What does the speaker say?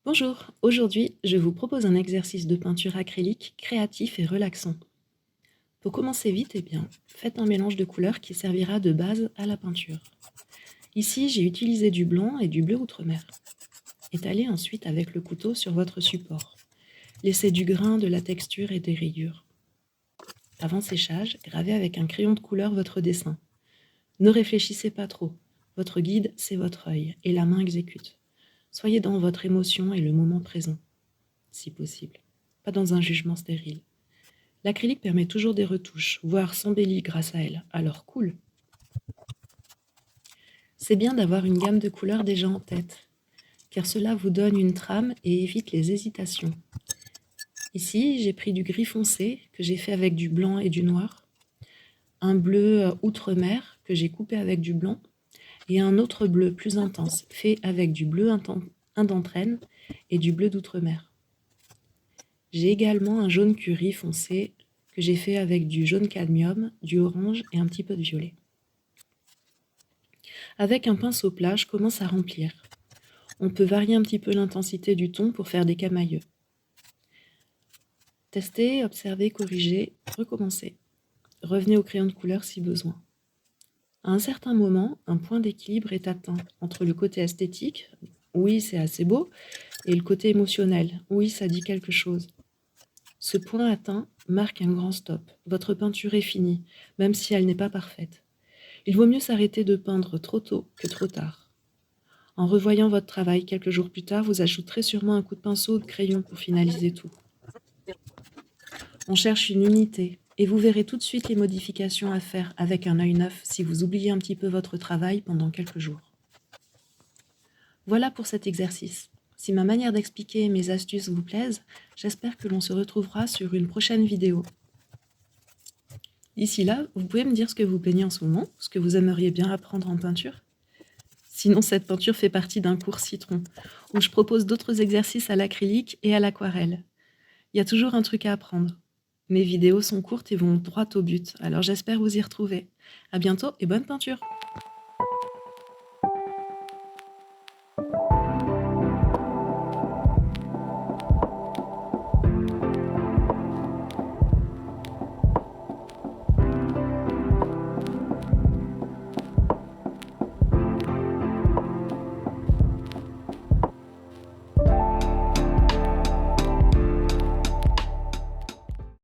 Bonjour, aujourd'hui je vous propose un exercice de peinture acrylique créatif et relaxant. Pour commencer vite, faites un mélange de couleurs qui servira de base à la peinture. Ici j'ai utilisé du blanc et du bleu outre-mer. Étalez ensuite avec le couteau sur votre support. Laissez du grain, de la texture et des rayures. Avant séchage, gravez avec un crayon de couleur votre dessin. Ne réfléchissez pas trop, votre guide c'est votre œil et la main exécute. Soyez dans votre émotion et le moment présent, si possible, pas dans un jugement stérile. L'acrylique permet toujours des retouches, voire s'embellit grâce à elle, alors cool. C'est bien d'avoir une gamme de couleurs déjà en tête, car cela vous donne une trame et évite les hésitations. Ici, j'ai pris du gris foncé, que j'ai fait avec du blanc et du noir, un bleu outre-mer, que j'ai coupé avec du blanc, et un autre bleu plus intense, fait avec du bleu indentrène et du bleu d'outre-mer. J'ai également un jaune curry foncé, que j'ai fait avec du jaune cadmium, du orange et un petit peu de violet. Avec un pinceau plat, je commence à remplir. On peut varier un petit peu l'intensité du ton pour faire des camailleux. Testez, observez, corrigez, recommencez. Revenez au crayon de couleur si besoin. À un certain moment, un point d'équilibre est atteint entre le côté esthétique, oui c'est assez beau, et le côté émotionnel, oui ça dit quelque chose. Ce point atteint marque un grand stop. Votre peinture est finie, même si elle n'est pas parfaite. Il vaut mieux s'arrêter de peindre trop tôt que trop tard. En revoyant votre travail quelques jours plus tard, vous ajouterez sûrement un coup de pinceau ou de crayon pour finaliser tout. On cherche une unité, et vous verrez tout de suite les modifications à faire avec un œil neuf si vous oubliez un petit peu votre travail pendant quelques jours. Voilà pour cet exercice. Si ma manière d'expliquer et mes astuces vous plaisent, j'espère que l'on se retrouvera sur une prochaine vidéo. D'ici là, vous pouvez me dire ce que vous peignez en ce moment, ce que vous aimeriez bien apprendre en peinture. Sinon, cette peinture fait partie d'un cours citron, où je propose d'autres exercices à l'acrylique et à l'aquarelle. Il y a toujours un truc à apprendre. Mes vidéos sont courtes et vont droit au but, alors j'espère vous y retrouver. À bientôt et bonne peinture!